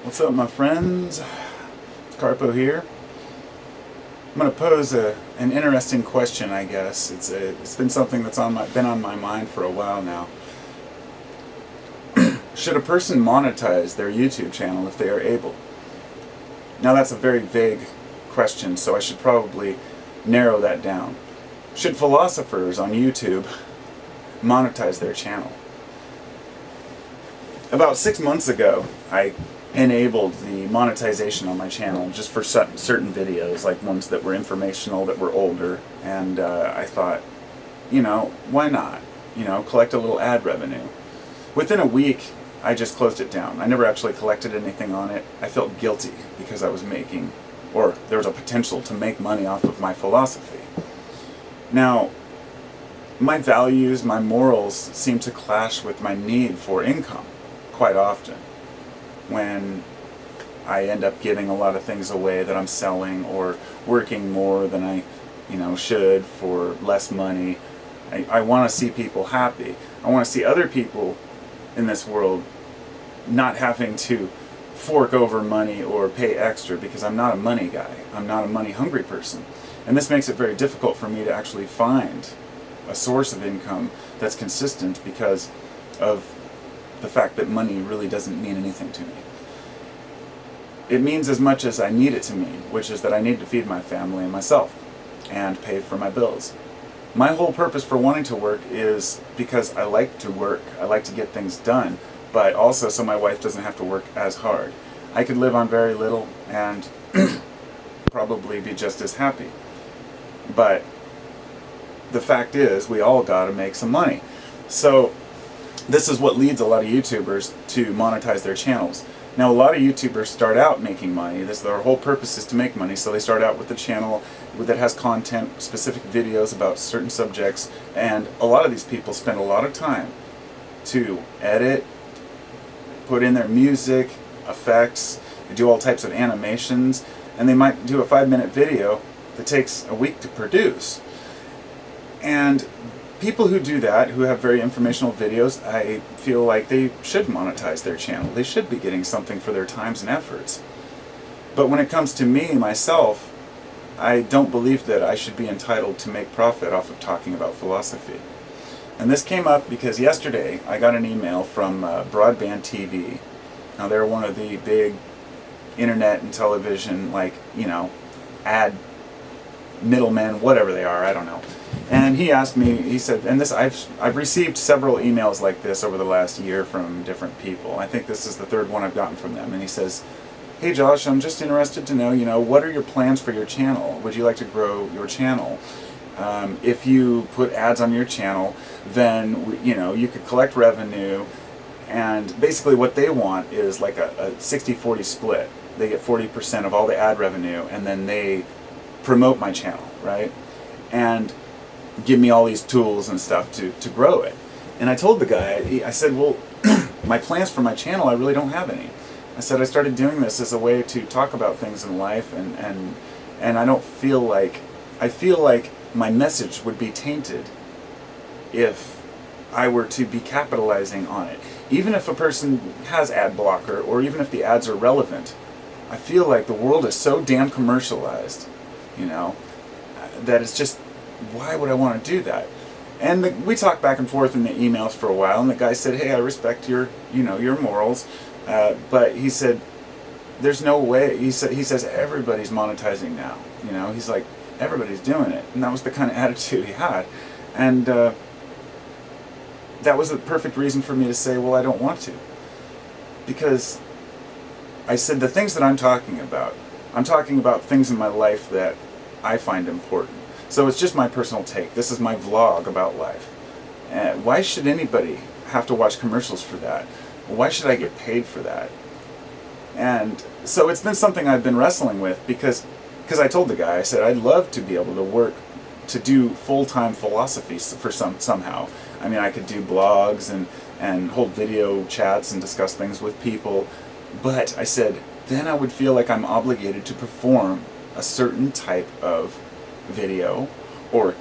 What's up, my friends? It's Carpo here. I'm going to pose an interesting question, I guess. It's been something that's been on my mind for a while now. Should a person monetize their YouTube channel if they are able? Now that's a very vague question, so I should probably narrow that down. Should philosophers on YouTube monetize their channel? About 6 months ago, I enabled the monetization on my channel just for certain videos, like ones that were informational, that were older, and I thought, why not? Collect a little ad revenue. Within a week, I just closed it down. I never actually collected anything on it. I felt guilty because I was making, or there was a potential to make money off of my philosophy. Now, my values, my morals seem to clash with my need for income quite often. When I end up giving a lot of things away that I'm selling, or working more than I should for less money, I want to see people happy. I want to see other people in this world not having to fork over money or pay extra, because I'm not a money guy. I'm not a money hungry person. And this makes it very difficult for me to actually find a source of income that's consistent, because of the fact that money really doesn't mean anything to me. It means as much as I need it to mean, which is that I need to feed my family and myself and pay for my bills. My whole purpose for wanting to work is because I like to work, I like to get things done, but also so my wife doesn't have to work as hard. I could live on very little and probably be just as happy. But the fact is, we all gotta make some money. So this is what leads a lot of YouTubers to monetize their channels. Now, a lot of YouTubers start out making money. Their whole purpose is to make money, so they start out with a channel that has content, specific videos about certain subjects, and a lot of these people spend a lot of time to edit, put in their music, effects, they do all types of animations, and they might do a 5-minute video that takes a week to produce. And people who do that, who have very informational videos, I feel like they should monetize their channel. They should be getting something for their times and efforts. But when it comes to me, myself, I don't believe that I should be entitled to make profit off of talking about philosophy. And this came up because yesterday I got an email from Broadband TV. Now they're one of the big internet and television, ad middlemen, whatever they are, I don't know. And he asked me, he said, and this I've received several emails like this over the last year from different people. I think this is the third one I've gotten from them. And he says, "Hey Josh, I'm just interested to know, what are your plans for your channel? Would you like to grow your channel? If you put ads on your channel, then you could collect revenue." And basically what they want is like a 60-40 split. They get 40% of all the ad revenue, and then they promote my channel, right? And give me all these tools and stuff to grow it. And I told the guy, I said, well, my plans for my channel, I really don't have any. I said I started doing this as a way to talk about things in life, and I don't feel like, I feel like my message would be tainted if I were to be capitalizing on it. Even if a person has ad blocker, or even if the ads are relevant, I feel like the world is so damn commercialized, that it's just, why would I want to do that? And we talked back and forth in the emails for a while, and the guy said, "Hey, I respect your morals," but he said, "There's no way." He says everybody's monetizing now. He's like, everybody's doing it, and that was the kind of attitude he had, and that was a perfect reason for me to say, well, I don't want to, because I said the things that I'm talking about things in my life that I find important. So it's just my personal take. This is my vlog about life. Why should anybody have to watch commercials for that? Why should I get paid for that? And so it's been something I've been wrestling with, because I told the guy, I said, I'd love to be able to work, to do full-time philosophy for somehow. I mean, I could do blogs and hold video chats and discuss things with people, but I said, then I would feel like I'm obligated to perform a certain type of video, or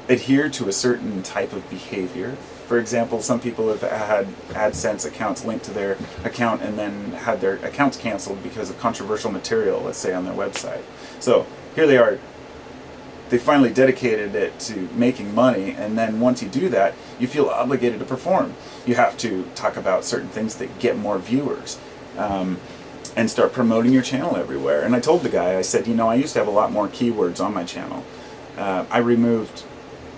adhere to a certain type of behavior, For example, some people have had AdSense accounts linked to their account and then had their accounts canceled because of controversial material, let's say, on their website. So here they are. They finally dedicated it to making money, and then once you do that, you feel obligated to perform. You have to talk about certain things that get more viewers, and start promoting your channel everywhere. And I told the guy, I said, I used to have a lot more keywords on my channel. I removed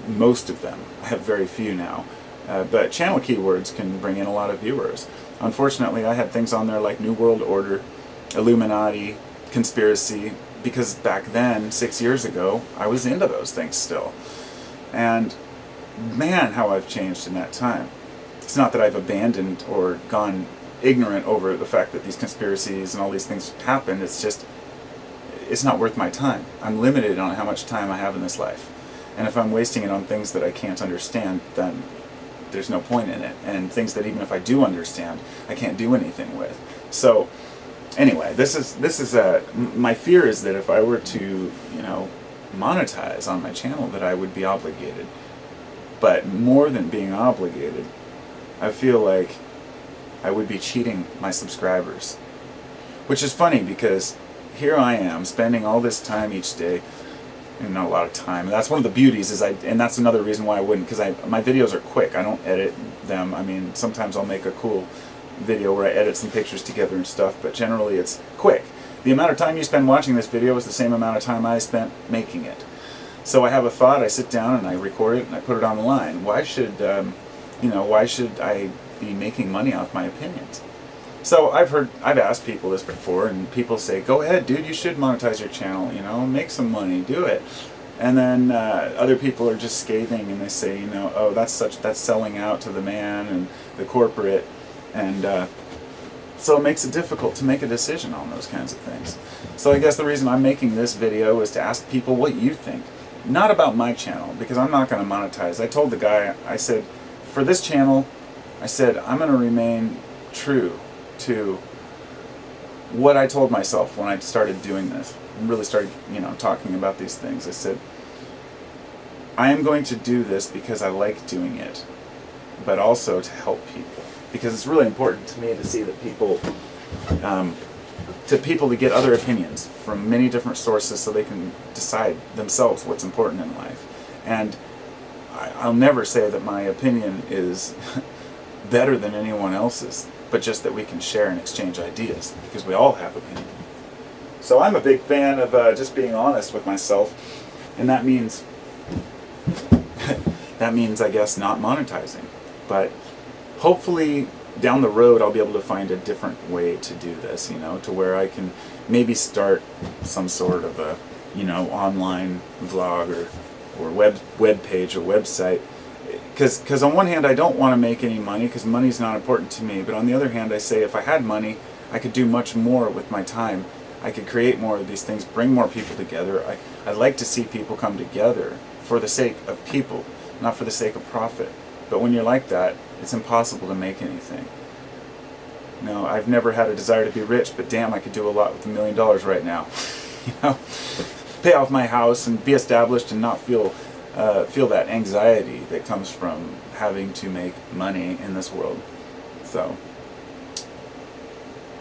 most of them. I have very few now. But channel keywords can bring in a lot of viewers. Unfortunately, I had things on there like New World Order, Illuminati, conspiracy, because back then, 6 years ago, I was into those things still. And man, how I've changed in that time. It's not that I've abandoned or gone ignorant over the fact that these conspiracies and all these things happen. It's just, it's not worth my time. I'm limited on how much time I have in this life. And if I'm wasting it on things that I can't understand, then there's no point in it. And things that even if I do understand, I can't do anything with. So anyway, this is my fear is that if I were to, monetize on my channel, that I would be obligated. But more than being obligated, I feel like I would be cheating my subscribers. Which is funny because here I am spending all this time each day, and not a lot of time. And that's one of the beauties and that's another reason why I wouldn't, because my videos are quick. I don't edit them. I mean, sometimes I'll make a cool video where I edit some pictures together and stuff, but generally it's quick. The amount of time you spend watching this video is the same amount of time I spent making it. So I have a thought, I sit down and I record it and I put it online. Why should I be making money off my opinions? So I've asked people this before, and people say, go ahead dude, you should monetize your channel, make some money, do it. And then other people are just scathing and they say, oh, that's selling out to the man and the corporate, and so it makes it difficult to make a decision on those kinds of things. So I guess the reason I'm making this video is to ask people what you think. Not about my channel, because I'm not going to monetize. I told the guy, I said, for this channel, I said, I'm going to remain true to what I told myself when I started doing this and really started, talking about these things. I said, I am going to do this because I like doing it, but also to help people, because it's really important to me to see that people, to get other opinions from many different sources so they can decide themselves what's important in life. And I'll never say that my opinion is better than anyone else's, but just that we can share and exchange ideas, because we all have opinions. So I'm a big fan of just being honest with myself, and that means I guess not monetizing. But hopefully down the road I'll be able to find a different way to do this, to where I can maybe start some sort of a online vlog or web page or website. Because on one hand I don't want to make any money, because money's not important to me, but on the other hand I say if I had money I could do much more with my time. I could create more of these things, bring more people together. I like to see people come together for the sake of people, not for the sake of profit. But when you're like that, it's impossible to make anything. I've never had a desire to be rich, but damn, I could do a lot with $1 million right now. Pay off my house and be established and not feel that anxiety that comes from having to make money in this world. So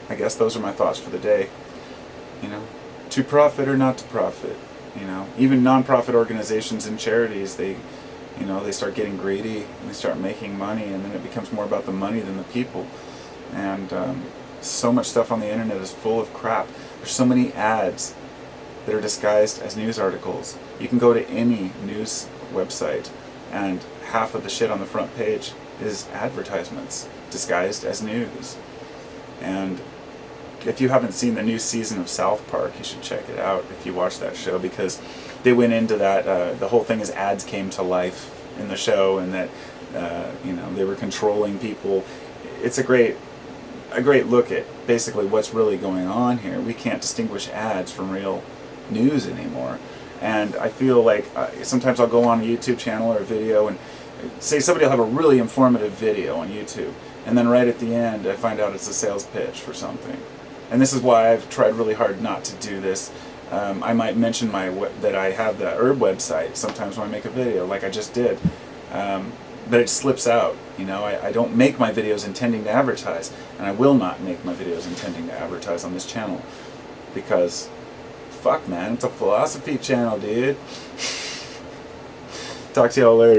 I guess those are my thoughts for the day. To profit or not to profit. Even non-profit organizations and charities, they start getting greedy and they start making money, and then it becomes more about the money than the people. And so much stuff on the internet is full of crap. There's so many ads that are disguised as news articles. You can go to any news website and half of the shit on the front page is advertisements disguised as news. And if you haven't seen the new season of South Park, you should check it out if you watch that show, because they went into that, the whole thing is ads came to life in the show, and that they were controlling people. It's a great look at basically what's really going on here. We can't distinguish ads from real news anymore. And I feel like sometimes I'll go on a YouTube channel or a video and say somebody will have a really informative video on YouTube, and then right at the end I find out it's a sales pitch for something. And this is why I've tried really hard not to do this. I might mention that I have the herb website sometimes when I make a video, like I just did. but it slips out. You know, I don't make my videos intending to advertise, and I will not make my videos intending to advertise on this channel, because fuck man, it's a philosophy channel, dude. Talk to y'all later.